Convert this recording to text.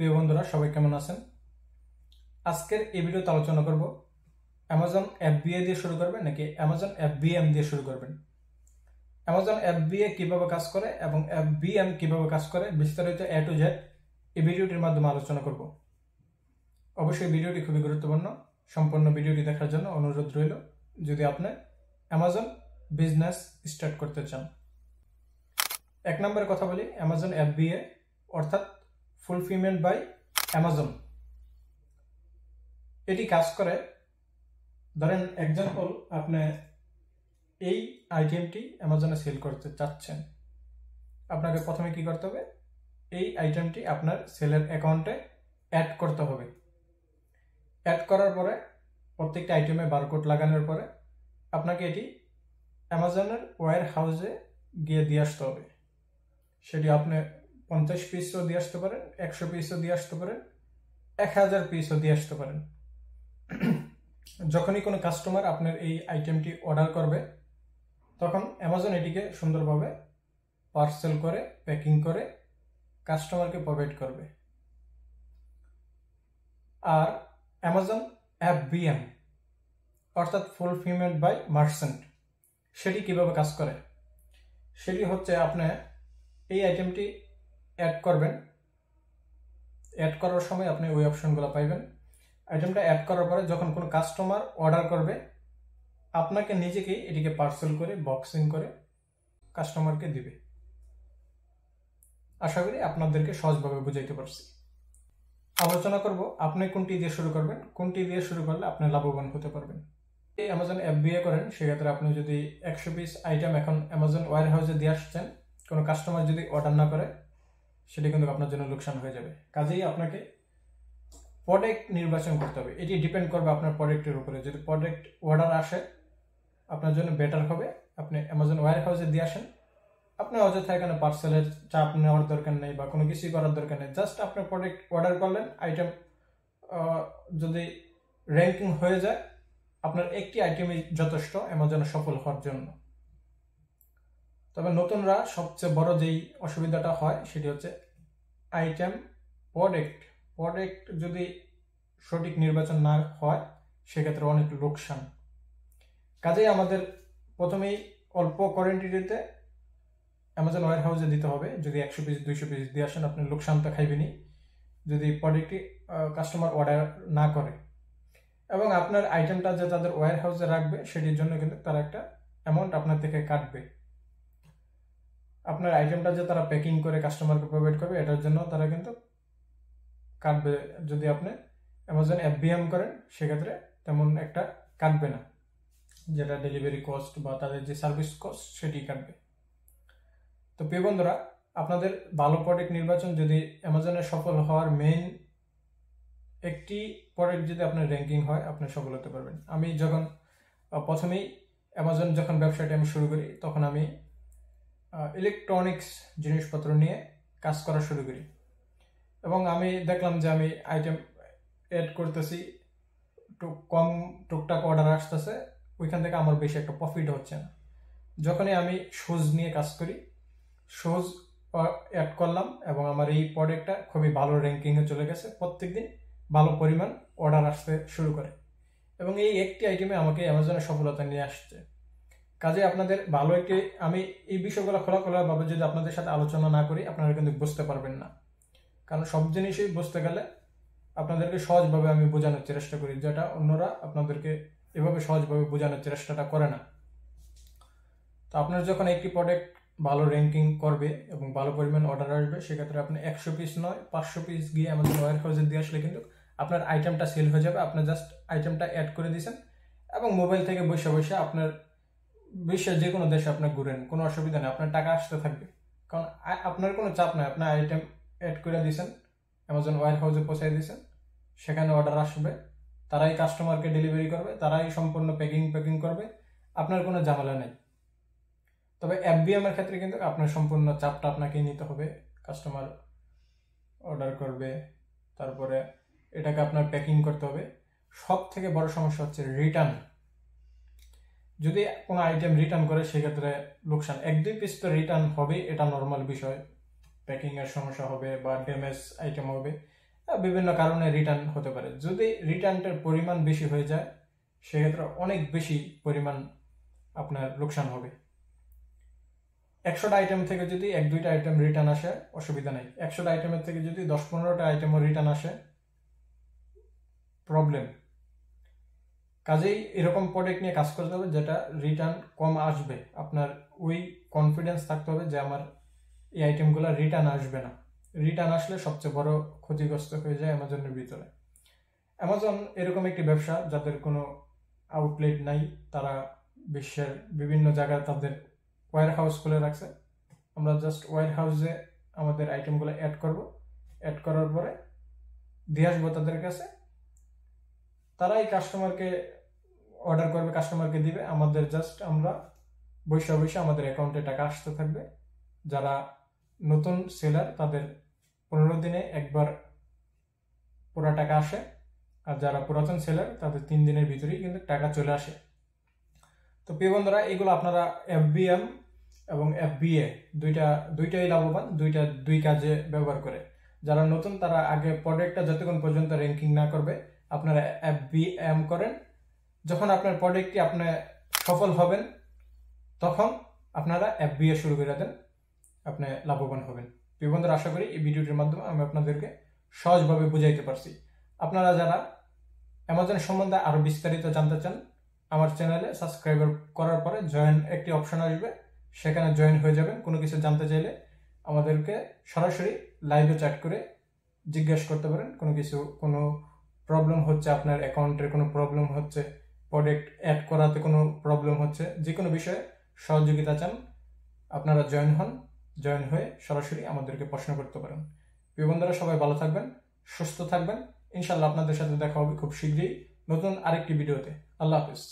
প্রিয় বন্ধুরা, সবাই কেমন আছেন? আজকের এই ভিডিওতে আলোচনা করব অ্যামাজন এফবিএ দিয়ে শুরু করবেন নাকি অ্যামাজন এফবিএম দিয়ে শুরু করবেন। অ্যামাজন এফবিএ কিভাবে কাজ করে এবং এফবিএম কিভাবে কাজ করে বিস্তারিত এ টু জেড এই ভিডিওটির মাধ্যমে আলোচনা করব। অবশ্যই ভিডিওটি খুবই গুরুত্বপূর্ণ। সম্পূর্ণ ভিডিওটি দেখার জন্য অনুরোধ রইল যদি আপনি অ্যামাজন বিজনেস স্টার্ট করতে চান। এক নম্বরে কথা বলি অ্যামাজন এফবিএ অর্থাৎ ফুলফিলমেন্ট বাই অ্যামাজন। এটি কাজ করে, ধরেন এক্সাম্পল, আপনি এই আইটেমটি অ্যামাজনে সেল করতে চাচ্ছেন। আপনাকে প্রথমে কি করতে হবে? এই আইটেমটি আপনার সেলের অ্যাকাউন্টে অ্যাড করতে হবে। অ্যাড করার পরে প্রত্যেকটা আইটেমে বারকোড লাগানোর পরে আপনাকে এটি অ্যামাজনের ওয়্যার হাউসে গিয়ে দিয়ে আসতে হবে। সেটি আপনি 50 পিসও দিয়ে আসতে পারেন, 100 পিসও দিয়ে আসতে পারেন, 1000 পিসও দিয়ে আসতে পারেন। যখনই কোনো কাস্টমার আপনার এই আইটেমটি অর্ডার করবে তখন অ্যামাজন এটিকে সুন্দরভাবে পার্সেল করে প্যাকিং করে কাস্টমারকে প্রোভাইড করবে। আর অ্যামাজন এফবিএম অর্থাৎ ফুলফিলমেন্ট বাই মার্চেন্ট, সেটি কিভাবে কাজ করে? সেটি হচ্ছে আপনি এই আইটেমটি অ্যাড করবেন। অ্যাড করার সময় আপনি ওই অপশনগুলো পাইবেন। আইটেমটা অ্যাড করার পরে যখন কোনো কাস্টমার অর্ডার করবে আপনাকে নিজেকেই এটিকে পার্সেল করে বক্সিং করে কাস্টমারকে দিবে। আশা করি আপনাদেরকে সহজভাবে বুঝাইতে পারছি। আলোচনা করব আপনি কোনটি দিয়ে শুরু করবেন, কোনটি দিয়ে শুরু করলে আপনি লাভবান হতে পারবেন। এই অ্যামাজন এফবিএ করেন, সেক্ষেত্রে আপনি যদি 100 পিস আইটেম এখন অ্যামাজন ওয়্যার হাউসে দিয়ে আসছেন, কোনো কাস্টমার যদি অর্ডার না করে সেটি কিন্তু আপনার জন্য লোকসান হয়ে যাবে। কাজেই আপনাকে প্রোডাক্ট নির্বাচন করতে হবে। এটি ডিপেন্ড করবে আপনার প্রোডাক্টের উপরে। যদি প্রোডাক্ট অর্ডার আসে আপনার জন্য বেটার হবে আপনি অ্যামাজন ওয়্যার হাউসে দিয়ে আসেন। আপনি অযথা এখানে পার্সেলের চাপ নেওয়ার দরকার নেই বা কোনো কিছুই করার দরকার নেই। জাস্ট আপনি প্রোডাক্ট অর্ডার করলেন, আইটেম যদি র্যাঙ্কিং হয়ে যায় আপনার একটি আইটেমই যথেষ্ট অ্যামাজনে সফল হওয়ার জন্য। তবে নতুনরা সবচেয়ে বড় যেই অসুবিধাটা হয় সেটি হচ্ছে আইটেম প্রোডাক্ট যদি সঠিক নির্বাচন না হয় সেক্ষেত্রে অনেক লোকসান। কাজেই আমাদের প্রথমেই অল্প কোয়ান্টিটিতে অ্যামাজন ওয়্যার হাউসে দিতে হবে। যদি 100 পিস 200 পিস দিয়ে আসেন আপনি লোকসান তো খাইবেনই যদি প্রোডাক্টটি কাস্টমার অর্ডার না করে। এবং আপনার আইটেমটা যে তাদের ওয়্যার হাউসে রাখবে সেটির জন্য কিন্তু তারা একটা অ্যামাউন্ট আপনার থেকে কাটবে। আপনার আইটেমটা যে তারা প্যাকিং করে কাস্টমারকে প্রোভাইড করবে এটার জন্য তারা কিন্তু কাটবে। যদি আপনি অ্যামাজন এফবিএম করেন সেক্ষেত্রে তেমন একটা কাটবে না, যেটা ডেলিভারি কস্ট বা তাদের যে সার্ভিস কস্ট সেটি কাটবে। তো প্রিয় বন্ধুরা, আপনাদের ভালো প্রোডাক্ট নির্বাচন যদি অ্যামাজনে সফল হওয়ার মেইন একটি প্রোডাক্ট যদি আপনার র্যাঙ্কিং হয় আপনি সফল হতে পারবেন। আমি যখন প্রথমেই অ্যামাজন যখন ব্যবসাটি আমি শুরু করি তখন আমি ইলেকট্রনিক্স জিনিসপত্র নিয়ে কাজ করা শুরু করি এবং আমি দেখলাম যে আমি আইটেম অ্যাড করতেছি, টুকটাক অর্ডার আসতেছে, ওইখান থেকে আমার বেশি একটা প্রফিট হচ্ছে না। যখনই আমি শুজ নিয়ে কাজ করি, শুজ অ্যাড করলাম এবং আমার এই প্রোডাক্টটা খুবই ভালো র্যাঙ্কিংয়ে চলে গেছে। প্রত্যেকদিন ভালো পরিমাণ অর্ডার আসতে শুরু করে এবং এই একটি আইটেমে আমাকে অ্যামাজনের সফলতা নিয়ে আসছে। কাজে আপনাদের ভালো একটি, আমি এই বিষয়গুলো খোলাখোলাভাবে যদি আপনাদের সাথে আলোচনা না করি আপনারা কিন্তু বুঝতে পারবেন না। কারণ সব জিনিসই বুঝতে গেলে আপনাদেরকে সহজভাবে আমি বোঝানোর চেষ্টা করি, যেটা অন্যরা আপনাদেরকে এভাবে সহজভাবে বোঝানোর চেষ্টাটা করে না। তো আপনার যখন একটি প্রোডাক্ট ভালো র্যাঙ্কিং করবে এবং ভালো পরিমাণ অর্ডার আসবে সেক্ষেত্রে আপনি 100 পিস নয় 500 পিস গিয়ে আমাদের ওয়্যার হাউসে দিয়ে আসলে কিন্তু আপনার আইটেমটা সেল হয়ে যাবে। আপনি জাস্ট আইটেমটা অ্যাড করে দিয়েছেন এবং মোবাইল থেকে বসে বসে আপনার বিশ্বের যে কোনো দেশে আপনি ঘুরেন, কোনো অসুবিধা নেই, আপনার টাকা আসতে থাকবে। কারণ আপনার কোনো চাপ নেই, আপনার আইটেম অ্যাড করে দিয়েছেন, অ্যামাজন ওয়্যার হাউসে পৌঁছাই দিয়েছেন, সেখানে অর্ডার আসবে, তারাই কাস্টমারকে ডেলিভারি করবে, তারাই সম্পূর্ণ প্যাকিং করবে, আপনার কোনো ঝামেলা নেই। তবে এফবিএম এর ক্ষেত্রে কিন্তু আপনার সম্পূর্ণ চাপটা আপনাকেই নিতে হবে। কাস্টমার অর্ডার করবে, তারপরে এটাকে আপনার প্যাকিং করতে হবে। সব থেকে বড় সমস্যা হচ্ছে রিটার্ন। যদি কোনো আইটেম রিটার্ন করে সেক্ষেত্রে লোকসান। 1-2 পিস তো রিটার্ন হবে, এটা নর্মাল বিষয়। প্যাকিং এর সমস্যা হবে বা ড্যামেজ আইটেম হবে, বিভিন্ন কারণে রিটার্ন হতে পারে। যদি রিটার্নটার পরিমাণ বেশি হয়ে যায় সেক্ষেত্রে অনেক বেশি পরিমাণ আপনার লোকসান হবে। 100টা আইটেম থেকে যদি 1-2টা আইটেম রিটার্ন আসে অসুবিধা নেই, 100টা আইটেমের থেকে যদি 10-15টা আইটেমও রিটার্ন আসে প্রবলেম। কাজেই এরকম প্রোডাক্ট নিয়ে কাজ করতে হবে যেটা রিটার্ন কম আসবে। আপনার ওই কনফিডেন্স থাকতে হবে যে আমার এই আইটেমগুলো রিটার্ন আসবে না। রিটার্ন আসলে সবচেয়ে বড় ক্ষতিগ্রস্ত হয়ে যায় অ্যামাজনের ভিতরে। অ্যামাজন এরকম একটি ব্যবসা যাদের কোনো আউটলেট নাই, তারা বিশ্বের বিভিন্ন জায়গায় তাদের ওয়্যার হাউস খুলে রাখছে। আমরা জাস্ট ওয়্যার হাউসে আমাদের আইটেমগুলো অ্যাড করব, অ্যাড করার পরে দিয়ে আসবো তাদের কাছে, তারাই কাস্টমারকে অর্ডার করবে, কাস্টমারকে দিবে, আমাদের জাস্ট আমরা বসে বসে আমাদের অ্যাকাউন্টে টাকা আসতে থাকবে। যারা নতুন সেলার তাদের 15 দিনে একবার পুরো টাকা আসে, আর যারা পুরাতন সেলার তাদের 3 দিনের ভিতরেই কিন্তু টাকা চলে আসে। তো প্রিয় বন্ধুরা, এগুলো আপনারা FBM এবং FBA দুইটাই লাভবান, দুই কাজে ব্যবহার করে। যারা নতুন তারা আগে প্রোডাক্টটা যতক্ষণ পর্যন্ত র্যাঙ্কিং না করবে আপনারা FBM করেন। যখন আপনার প্রোডাক্টটি আপনি সফল হবেন তখন আপনারা FBA শুরু করে দেন, আপনি লাভবান হবেন। প্রিয় বন্ধুরা, আশা করি এই ভিডিওটির মাধ্যমে আমি আপনাদেরকে সহজভাবে বুঝাইতে পারছি। আপনারা যারা অ্যামাজন সম্বন্ধে আরো বিস্তারিত জানতে চান, আমার চ্যানেলে সাবস্ক্রাইব করার পরে জয়েন একটি অপশন আসবে, সেখানে জয়েন হয়ে যাবেন। কোনো কিছু জানতে চাইলে আমাদেরকে সরাসরি লাইভে চ্যাট করে জিজ্ঞাসা করতে পারেন। কোনো প্রবলেম হচ্ছে, আপনার অ্যাকাউন্টের কোনো প্রবলেম হচ্ছে, প্রোডাক্ট অ্যাড করাতে কোনো প্রবলেম হচ্ছে, যে কোনো বিষয়ে সহযোগিতা চান, আপনারা জয়েন হন। জয়েন হয়ে সরাসরি আমাদেরকে প্রশ্ন করতে পারেন। প্রিয় বন্ধুরা, সবাই ভালো থাকবেন, সুস্থ থাকবেন। ইনশাআল্লাহ আপনাদের সাথে দেখা হবে খুব শীঘ্রই নতুন আরেকটি ভিডিওতে। আল্লাহ হাফেজ।